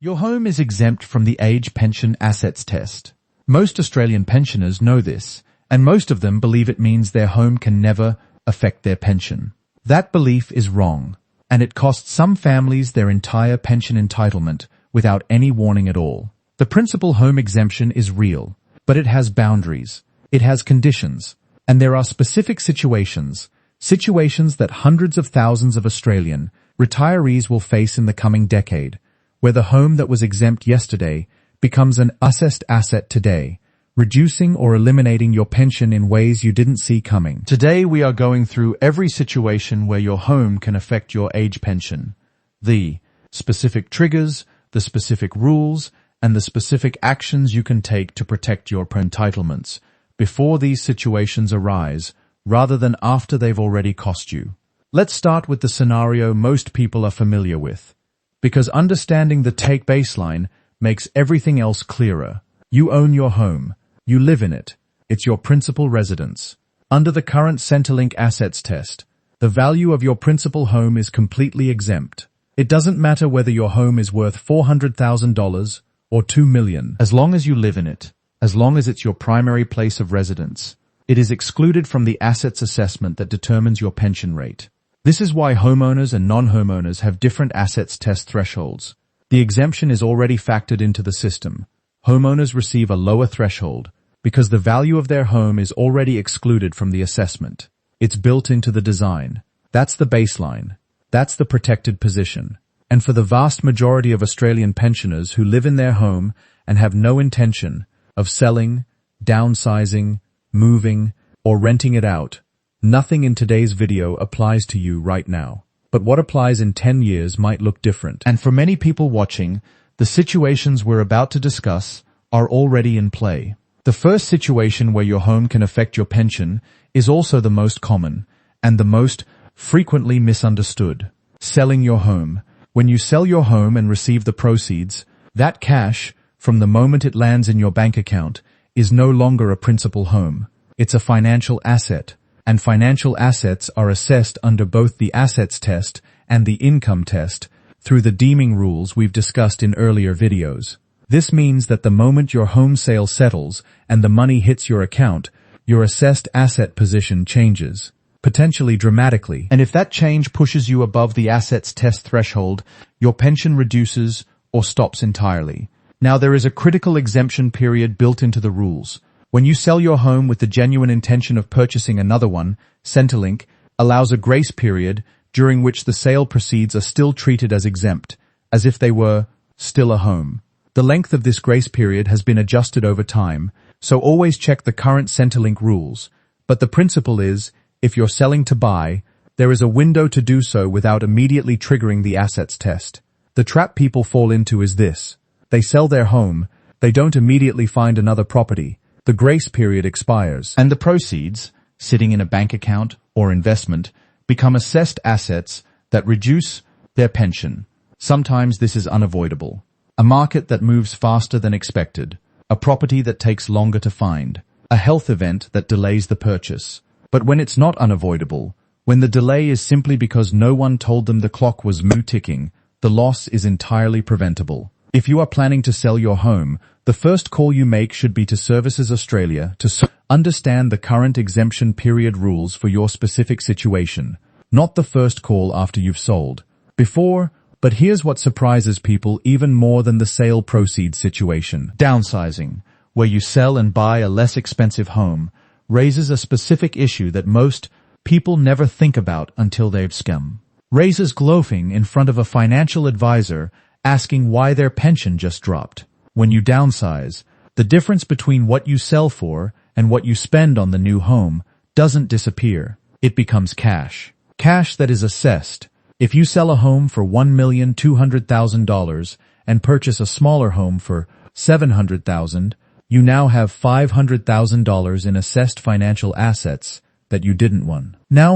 Your home is exempt from the age pension assets test. Most Australian pensioners know this, and most of them believe it means their home can never affect their pension. That belief is wrong, and it costs some families their entire pension entitlement without any warning at all. The principal home exemption is real, but it has boundaries, it has conditions, and there are specific situations that hundreds of thousands of Australian retirees will face in the coming decade, where the home that was exempt yesterday becomes an assessed asset today, reducing or eliminating your pension in ways you didn't see coming. Today we are going through every situation where your home can affect your age pension, the specific triggers, the specific rules, and the specific actions you can take to protect your entitlements before these situations arise, rather than after they've already cost you. Let's start with the scenario most people are familiar with, because understanding the take baseline makes everything else clearer. You own your home. You live in it. It's your principal residence. Under the current Centrelink assets test, the value of your principal home is completely exempt. It doesn't matter whether your home is worth $400,000 or $2 million, as long as you live in it, as long as it's your primary place of residence. It is excluded from the assets assessment that determines your pension rate. This is why homeowners and non-homeowners have different assets test thresholds. The exemption is already factored into the system. Homeowners receive a lower threshold because the value of their home is already excluded from the assessment. It's built into the design. That's the baseline. That's the protected position. And for the vast majority of Australian pensioners who live in their home and have no intention of selling, downsizing, moving, or renting it out, nothing in today's video applies to you right now. But what applies in 10 years might look different. And for many people watching, the situations we're about to discuss are already in play. The first situation where your home can affect your pension is also the most common and the most frequently misunderstood. Selling your home. When you sell your home and receive the proceeds, that cash, from the moment it lands in your bank account, is no longer a principal home. It's a financial asset, and financial assets are assessed under both the assets test and the income test through the deeming rules we've discussed in earlier videos. This means that the moment your home sale settles and the money hits your account, your assessed asset position changes, potentially dramatically. And if that change pushes you above the assets test threshold, your pension reduces or stops entirely. Now, there is a critical exemption period built into the rules. When you sell your home with the genuine intention of purchasing another one, Centrelink allows a grace period during which the sale proceeds are still treated as exempt, as if they were still a home. The length of this grace period has been adjusted over time, so always check the current Centrelink rules. But the principle is, if you're selling to buy, there is a window to do so without immediately triggering the assets test. The trap people fall into is this. They sell their home, they don't immediately find another property. The grace period expires, and the proceeds, sitting in a bank account or investment, become assessed assets that reduce their pension. Sometimes this is unavoidable. A market that moves faster than expected, a property that takes longer to find, a health event that delays the purchase. But when it's not unavoidable, when the delay is simply because no one told them the clock was ticking, the loss is entirely preventable. If you are planning to sell your home, the first call you make should be to Services Australia to understand the current exemption period rules for your specific situation, not the first call after you've sold. But here's what surprises people even more than the sale proceeds situation. Downsizing, where you sell and buy a less expensive home, raises a specific issue that most people never think about until they've scammed. Raises gloating in front of a financial advisor asking why their pension just dropped. When you downsize, the difference between what you sell for and what you spend on the new home doesn't disappear. It becomes cash. Cash that is assessed. If you sell a home for $1,200,000 and purchase a smaller home for $700,000, you now have $500,000 in assessed financial assets that you didn't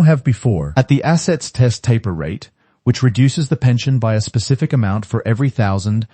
have before. At the assets test taper rate, which reduces the pension by a specific amount for every $1,000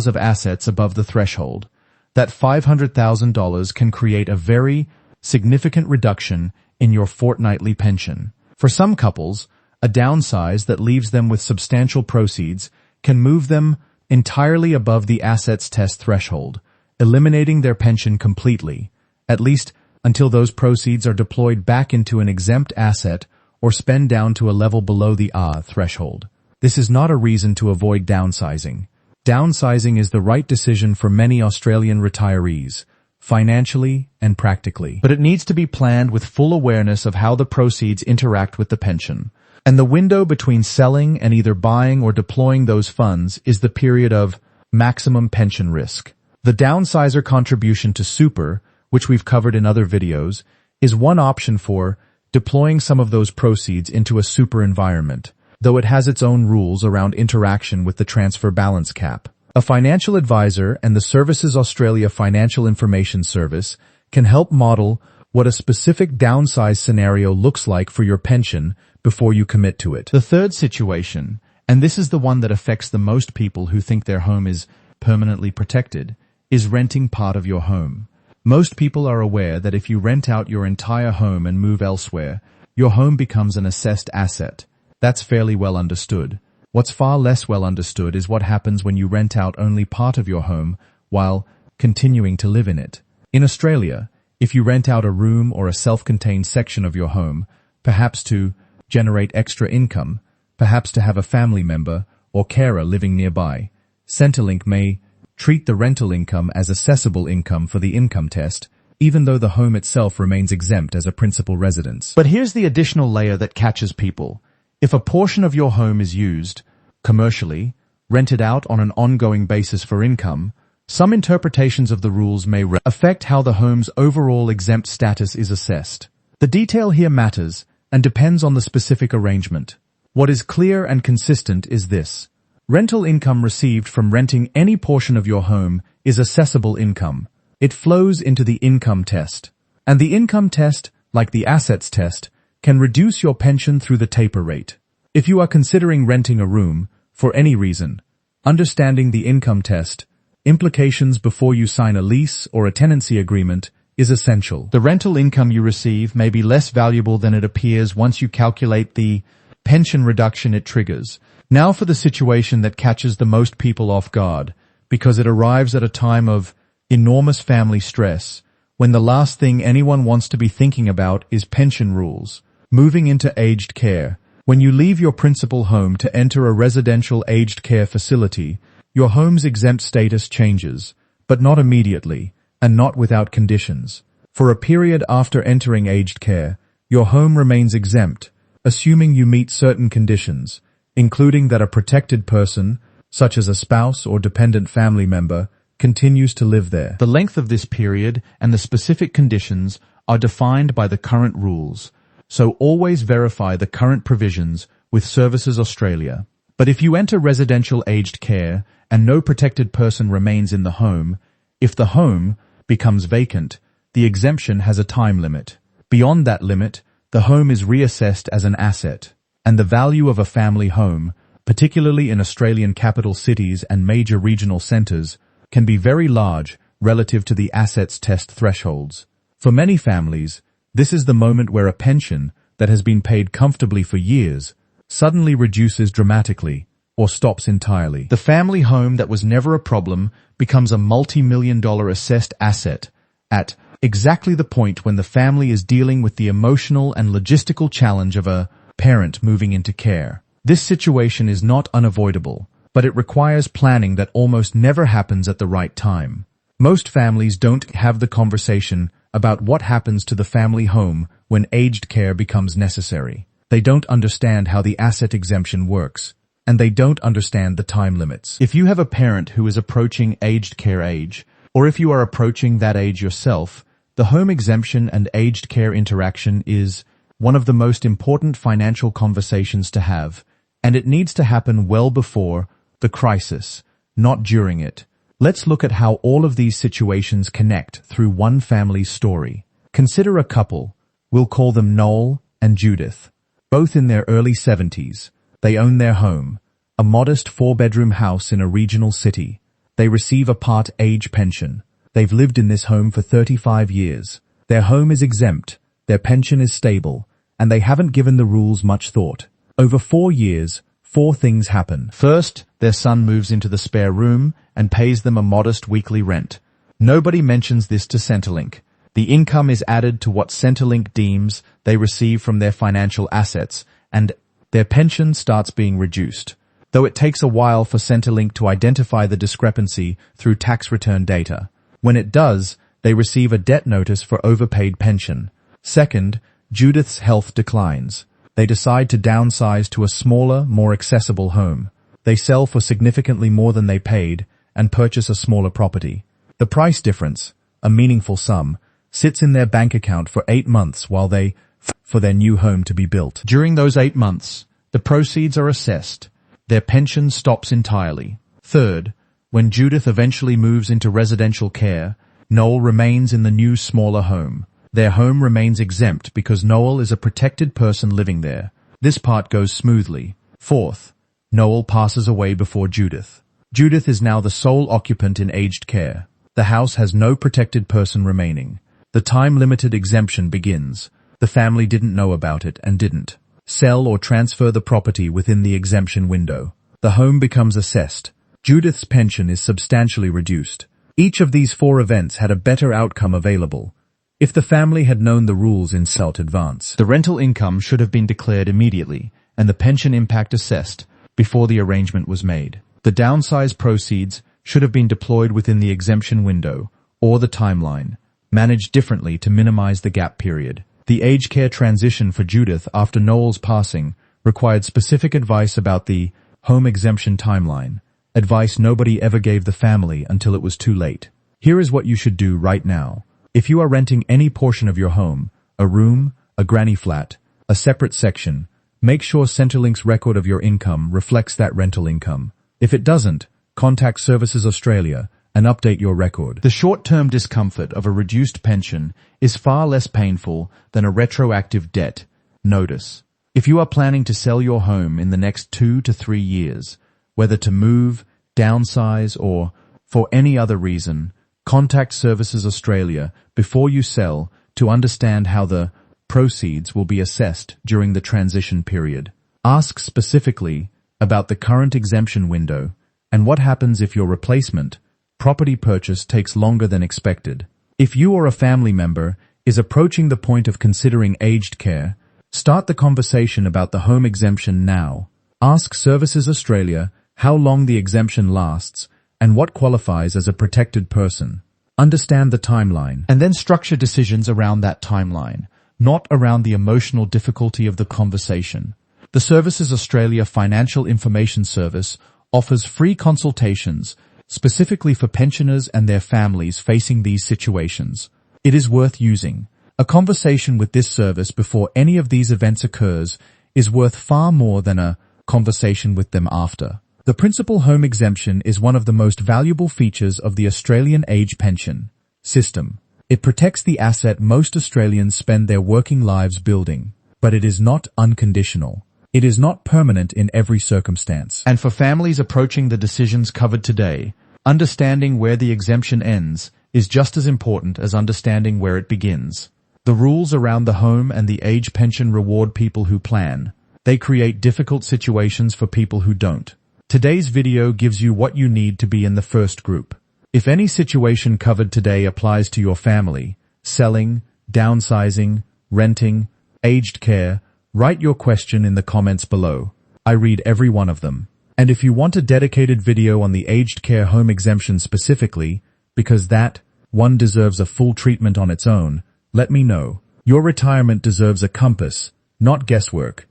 of assets above the threshold, that $500,000 can create a very significant reduction in your fortnightly pension. For some couples, a downsize that leaves them with substantial proceeds can move them entirely above the assets test threshold, eliminating their pension completely, at least until those proceeds are deployed back into an exempt asset or spend down to a level below the threshold. This is not a reason to avoid downsizing. Downsizing is the right decision for many Australian retirees, financially and practically. But it needs to be planned with full awareness of how the proceeds interact with the pension. And the window between selling and either buying or deploying those funds is the period of maximum pension risk. The Downsizer contribution to super, which we've covered in other videos, is one option for deploying some of those proceeds into a super environment, though it has its own rules around interaction with the transfer balance cap. A financial advisor and the Services Australia Financial Information Service can help model what a specific downsize scenario looks like for your pension before you commit to it. The third situation, and this is the one that affects the most people who think their home is permanently protected, is renting part of your home. Most people are aware that if you rent out your entire home and move elsewhere, your home becomes an assessed asset. That's fairly well understood. What's far less well understood is what happens when you rent out only part of your home while continuing to live in it. In Australia, if you rent out a room or a self-contained section of your home, perhaps to generate extra income, perhaps to have a family member or carer living nearby, Centrelink may treat the rental income as assessable income for the income test, even though the home itself remains exempt as a principal residence. But here's the additional layer that catches people. If a portion of your home is used, commercially, rented out on an ongoing basis for income, some interpretations of the rules may affect how the home's overall exempt status is assessed. The detail here matters and depends on the specific arrangement. What is clear and consistent is this. Rental income received from renting any portion of your home is assessable income. It flows into the income test. And the income test, like the assets test, can reduce your pension through the taper rate. If you are considering renting a room, for any reason, understanding the income test, implications before you sign a lease or a tenancy agreement, is essential. The rental income you receive may be less valuable than it appears once you calculate the pension reduction it triggers. Now for the situation that catches the most people off guard, because it arrives at a time of enormous family stress, when the last thing anyone wants to be thinking about is pension rules. Moving into aged care. When you leave your principal home to enter a residential aged care facility, your home's exempt status changes, but not immediately, and not without conditions. For a period after entering aged care, your home remains exempt, assuming you meet certain conditions, including that a protected person, such as a spouse or dependent family member, continues to live there. The length of this period and the specific conditions are defined by the current rules, so always verify the current provisions with Services Australia. But if you enter residential aged care and no protected person remains in the home, if the home becomes vacant, the exemption has a time limit. Beyond that limit, the home is reassessed as an asset, and the value of a family home, particularly in Australian capital cities and major regional centres, can be very large relative to the assets test thresholds. For many families, this is the moment where a pension that has been paid comfortably for years suddenly reduces dramatically or stops entirely. The family home that was never a problem becomes a multi-million-dollar assessed asset at exactly the point when the family is dealing with the emotional and logistical challenge of a parent moving into care. This situation is not unavoidable, but it requires planning that almost never happens at the right time. Most families don't have the conversation about what happens to the family home when aged care becomes necessary. They don't understand how the asset exemption works, and they don't understand the time limits. If you have a parent who is approaching aged care age, or if you are approaching that age yourself, the home exemption and aged care interaction is one of the most important financial conversations to have, and it needs to happen well before the crisis, not during it. Let's look at how all of these situations connect through one family's story. Consider a couple. We'll call them Noel and Judith. Both in their early 70s. They own their home, a modest 4-bedroom house in a regional city. They receive a part age pension. They've lived in this home for 35 years. Their home is exempt, their pension is stable, and they haven't given the rules much thought. Over 4 years, 4 things happen. First, their son moves into the spare room and pays them a modest weekly rent. Nobody mentions this to Centrelink. The income is added to what Centrelink deems they receive from their financial assets, and their pension starts being reduced. Though it takes a while for Centrelink to identify the discrepancy through tax return data. When it does, they receive a debt notice for overpaid pension. Second, Judith's health declines. They decide to downsize to a smaller, more accessible home. They sell for significantly more than they paid and purchase a smaller property. The price difference, a meaningful sum, sits in their bank account for 8 months while they for their new home to be built. During those 8 months, the proceeds are assessed. Their pension stops entirely. Third, when Judith eventually moves into residential care, Noel remains in the new, smaller home. Their home remains exempt because Noel is a protected person living there. This part goes smoothly. Fourth, Noel passes away before Judith. Judith is now the sole occupant in aged care. The house has no protected person remaining. The time-limited exemption begins. The family didn't know about it and didn't sell or transfer the property within the exemption window. The home becomes assessed. Judith's pension is substantially reduced. Each of these 4 events had a better outcome available. If the family had known the rules in advance, the rental income should have been declared immediately and the pension impact assessed before the arrangement was made. The downsize proceeds should have been deployed within the exemption window or the timeline, managed differently to minimize the gap period. The aged care transition for Judith after Noel's passing required specific advice about the home exemption timeline, advice nobody ever gave the family until it was too late. Here is what you should do right now. If you are renting any portion of your home, a room, a granny flat, a separate section, make sure Centrelink's record of your income reflects that rental income. If it doesn't, contact Services Australia and update your record. The short-term discomfort of a reduced pension is far less painful than a retroactive debt notice. If you are planning to sell your home in the next 2 to 3 years, whether to move, downsize, or for any other reason, contact Services Australia before you sell to understand how the proceeds will be assessed during the transition period. Ask specifically about the current exemption window and what happens if your replacement property purchase takes longer than expected. If you or a family member is approaching the point of considering aged care, start the conversation about the home exemption now. Ask Services Australia how long the exemption lasts and what qualifies as a protected person. Understand the timeline, and then structure decisions around that timeline, not around the emotional difficulty of the conversation. The Services Australia Financial Information Service offers free consultations specifically for pensioners and their families facing these situations. It is worth using. A conversation with this service before any of these events occurs is worth far more than a conversation with them after. The principal home exemption is one of the most valuable features of the Australian age pension system. It protects the asset most Australians spend their working lives building, but it is not unconditional. It is not permanent in every circumstance. And for families approaching the decisions covered today, understanding where the exemption ends is just as important as understanding where it begins. The rules around the home and the age pension reward people who plan. They create difficult situations for people who don't. Today's video gives you what you need to be in the first group. If any situation covered today applies to your family, selling, downsizing, renting, aged care, write your question in the comments below. I read every one of them. And if you want a dedicated video on the aged care home exemption specifically, because that one deserves a full treatment on its own, let me know. Your retirement deserves a compass, not guesswork.